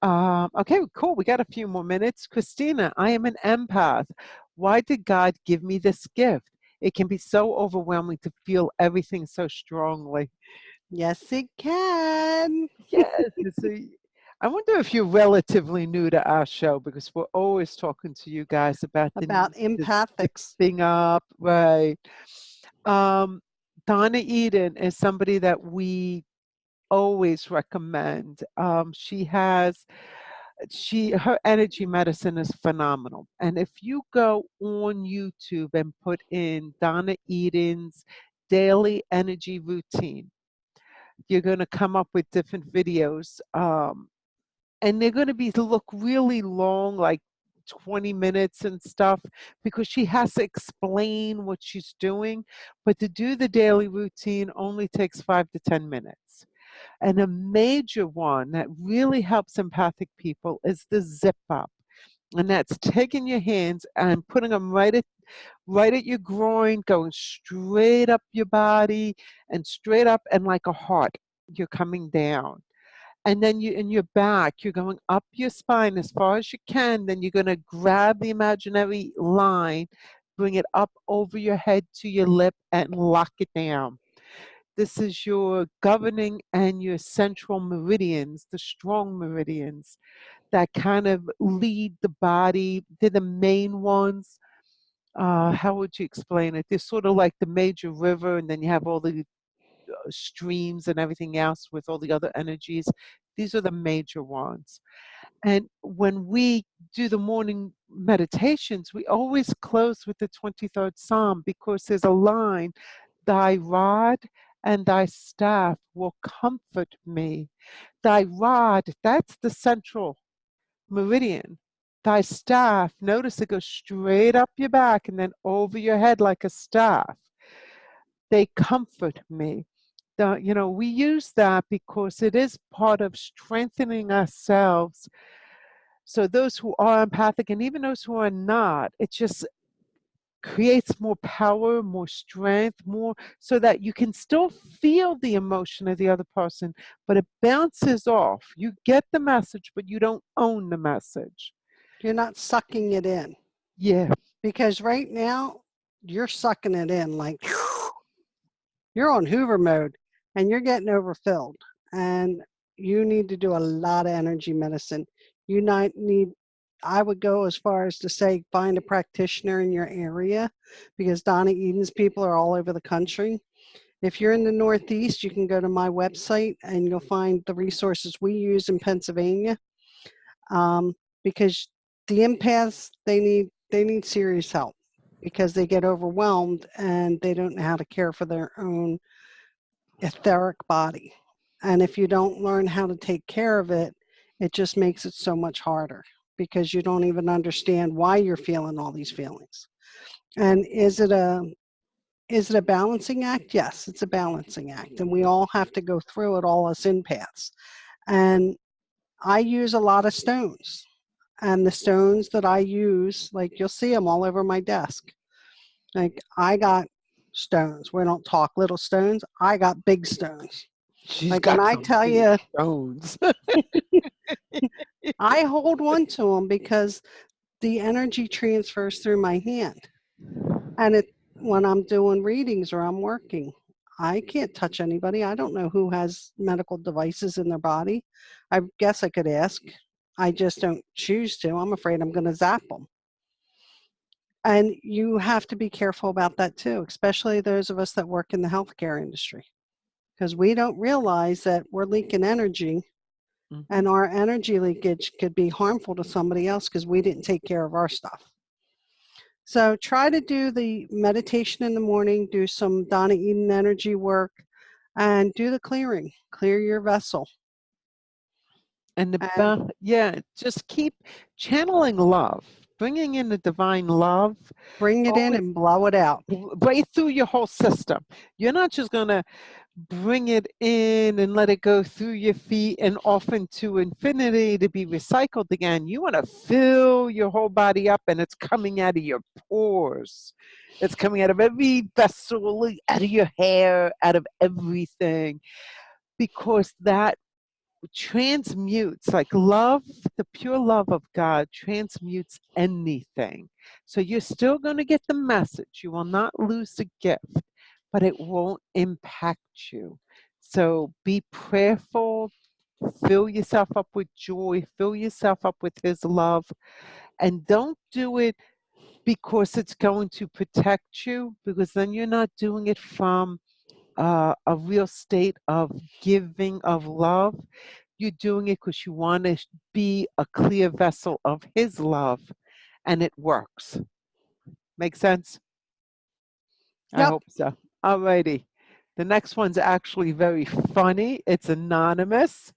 Okay, cool. We got a few more minutes. Christina, I am an empath. Why did God give me this gift? It can be so overwhelming to feel everything so strongly. Yes, it can. Yes. I wonder if you're relatively new to our show because we're always talking to you guys about the About need to stick empathics. thing up, right? Um, Donna Eden is somebody that we always recommend. Her energy medicine is phenomenal. And if you go on YouTube and put in Donna Eden's daily energy routine, you're going to come up with different videos. And they're going to be to look really long, like 20 minutes and stuff, because she has to explain what she's doing. But to do the daily routine only takes 5 to 10 minutes. And a major one that really helps empathic people is the zip up. And that's taking your hands and putting them right at your groin, going straight up your body and straight up, and like a heart, you're coming down. And then you in your back, you're going up your spine as far as you can. Then you're going to grab the imaginary line, bring it up over your head to your lip, and lock it down. This is your governing and your central meridians, the strong meridians that kind of lead the body. They're the main ones. How would you explain it? They're sort of like the major river, and then you have all the streams and everything else with all the other energies. These are the major ones. And when we do the morning meditations, we always close with the 23rd Psalm because there's a line, thy rod and thy staff will comfort me. Thy rod, that's the central meridian. Thy staff, notice it goes straight up your back and then over your head like a staff. They comfort me. We use that because it is part of strengthening ourselves. So those who are empathic and even those who are not, it just creates more power, more strength, more so that you can still feel the emotion of the other person, but it bounces off. You get the message, but you don't own the message. You're not sucking it in. Yeah. Because right now, you're sucking it in like you're on Hoover mode and you're getting overfilled. And you need to do a lot of energy medicine. You not need, I would go as far as to say, find a practitioner in your area because Donna Eden's people are all over the country. If you're in the Northeast, you can go to my website and you'll find the resources we use in Pennsylvania. Because the empaths, they need serious help because they get overwhelmed and they don't know how to care for their own etheric body. And if you don't learn how to take care of it, it just makes it so much harder because you don't even understand why you're feeling all these feelings. And is it a balancing act? Yes, it's a balancing act. And we all have to go through it, all us empaths. And I use a lot of stones. And the stones that I use, like you'll see them all over my desk. Like I got stones. We don't talk little stones. I got big stones. She's Like when got I some tell big you, stones. I hold one to them because the energy transfers through my hand. And when I'm doing readings or I'm working, I can't touch anybody. I don't know who has medical devices in their body. I guess I could ask. I just don't choose to. I'm afraid I'm going to zap them. And you have to be careful about that too, especially those of us that work in the healthcare industry, because we don't realize that we're leaking energy and our energy leakage could be harmful to somebody else because we didn't take care of our stuff. So try to do the meditation in the morning, do some Donna Eden energy work, and do the clearing. Clear your vessel. And And just keep channeling love, bringing in the divine love. bring it in Always and blow it out. right through your whole system. You're not just going to bring it in and let it go through your feet and off into infinity to be recycled again. You want to fill your whole body up and it's coming out of your pores. It's coming out of every vessel, out of your hair, out of everything, because that transmutes, like love, the pure love of God transmutes anything. So you're still going to get the message. You will not lose the gift, but it won't impact you. So be prayerful, fill yourself up with joy, fill yourself up with His love, and don't do it because it's going to protect you, because then you're not doing it from a real state of giving of love. You're doing it because you want to be a clear vessel of His love, and it works. Make sense? I Yep. hope so. All righty. The next one's actually very funny. It's anonymous.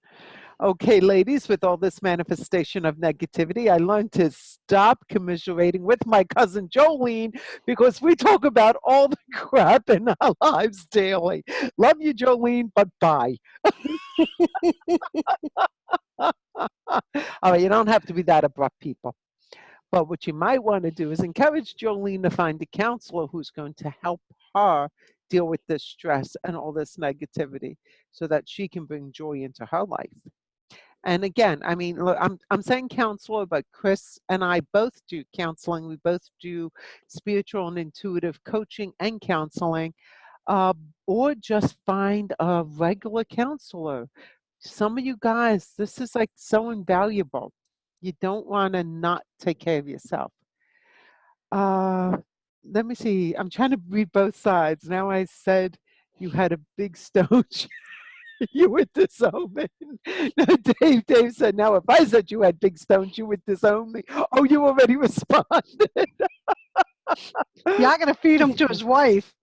Okay, ladies, with all this manifestation of negativity, I learned to stop commiserating with my cousin Jolene because we talk about all the crap in our lives daily. Love you, Jolene, but bye. All right, you don't have to be that abrupt, people. But what you might want to do is encourage Jolene to find a counselor who's going to help her deal with this stress and all this negativity so that she can bring joy into her life. And again, I mean, look, I'm saying counselor, but Chris and I both do counseling. We both do spiritual and intuitive coaching and counseling, uh, or just find a regular counselor. Some of you guys, this is like so invaluable. You don't want to not take care of yourself. Uh, Let me see. I'm trying to read both sides. Now I said you had a big stone. You would disown me. No, Dave said, now if I said you had big stones, you would disown me. Oh, you already responded. Yeah, I got to feed him to his wife.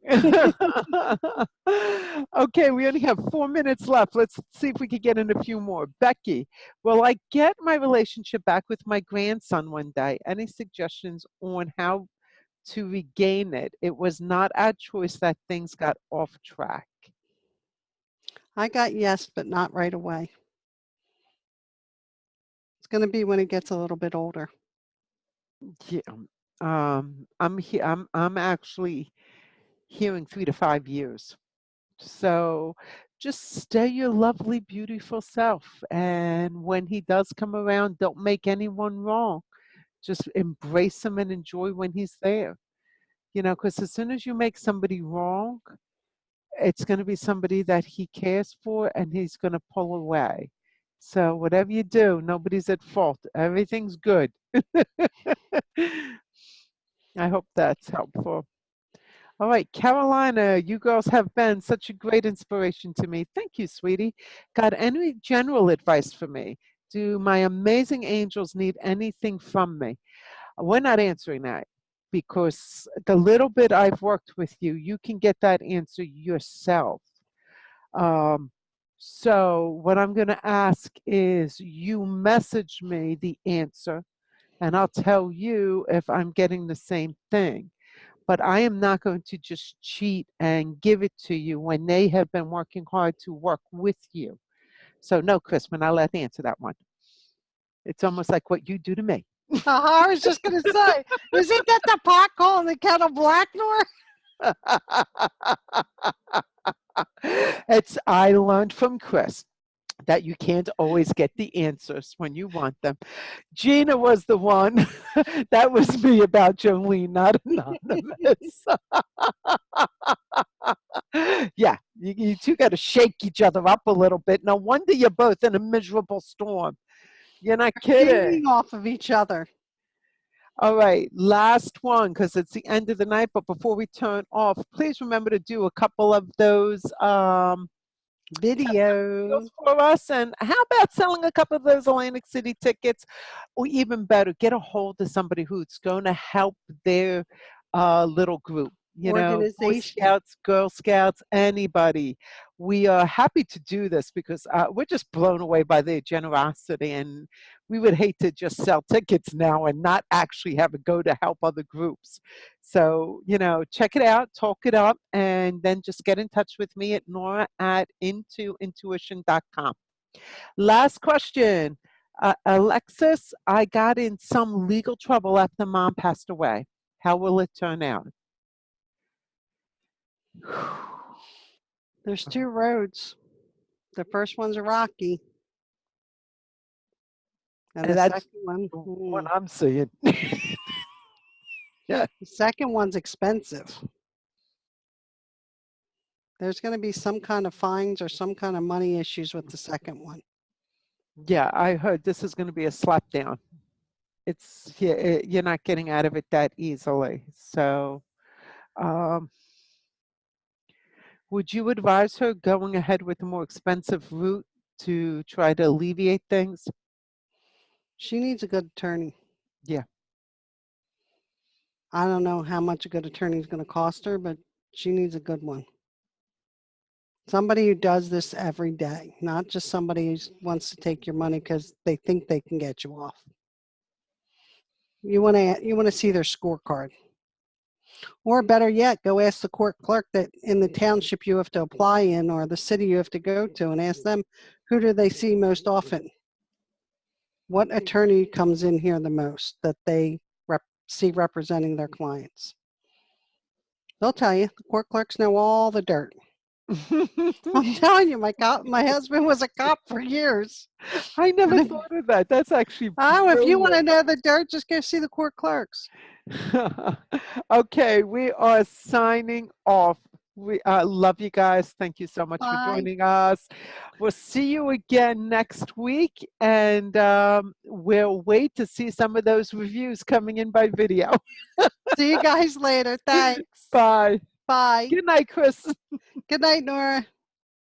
Okay, we only have 4 minutes left. Let's see if we can get in a few more. Becky, will I get my relationship back with my grandson one day? Any suggestions on how to regain it? It was not our choice that things got off track. I got yes, but not right away. It's going to be when he gets a little bit older. Yeah, I'm actually hearing 3 to 5 years. So just stay your lovely, beautiful self. And when he does come around, don't make anyone wrong. Just embrace him and enjoy when he's there. You know, because as soon as you make somebody wrong, it's going to be somebody that he cares for and he's going to pull away. So whatever you do, nobody's at fault. Everything's good. I hope that's helpful. All right, Carolina, you girls have been such a great inspiration to me. Thank you, sweetie. Got any general advice for me? Do my amazing angels need anything from me? We're not answering that because the little bit I've worked with you, you can get that answer yourself. Um, so, what I'm going to ask is you message me the answer, and I'll tell you if I'm getting the same thing. But I am not going to just cheat and give it to you when they have been working hard to work with you. So, no, Chris, when I'll let answer that one. It's almost like what you do to me. I was just going to say, isn't that the pot calling the kettle black, Nora? I learned from Chris that you can't always get the answers when you want them. Gina was the one. That was me about Jolene, not anonymous. Yeah, you two got to shake each other up a little bit. No wonder you're both in a miserable storm. You're not kidding. Feeding off of each other. All right, last one because it's the end of the night. But before we turn off, please remember to do a couple of those Videos. for us. And how about selling a couple of those Atlantic City tickets? Or even better, get a hold of somebody who's going to help their little group. You know, Boy Organization. Scouts, Girl Scouts, anybody. We are happy to do this because we're just blown away by their generosity. And we would hate to just sell tickets now and not actually have it go to help other groups. So, you know, check it out, talk it up, and then just get in touch with me at Nora at intointuition.com. Last question. Alexis, I got in some legal trouble after mom passed away. How will it turn out? There's two roads. The first one's rocky. And And the that's second one, what I'm seeing. Yeah. the second one's expensive. There's going to be some kind of fines or some kind of money issues with the second one. Yeah, I heard this is going to be a slap down. It's you're not getting out of it that easily. So, um, would you advise her going ahead with a more expensive route to try to alleviate things? She needs a good attorney. Yeah. I don't know how much a good attorney is going to cost her, but she needs a good one. Somebody who does this every day, not just somebody who wants to take your money because they think they can get you off. You want to see their scorecard. Or better yet, go ask the court clerk that in the township you have to apply in or the city you have to go to and ask them, who do they see most often? What attorney comes in here the most that they see representing their clients? They'll tell you. The court clerks know all the dirt. I'm telling you, my husband was a cop for years. I never thought of that. That's actually Oh, if you want to brilliant. know the dirt, just go see the court clerks. Okay, we are signing off. We love you guys. Thank you so much for Bye. joining us. We'll see you again next week, and we'll wait to see some of those reviews coming in by video. See you guys later. Thanks. Bye. Bye. Good night, Chris. Good night, Nora.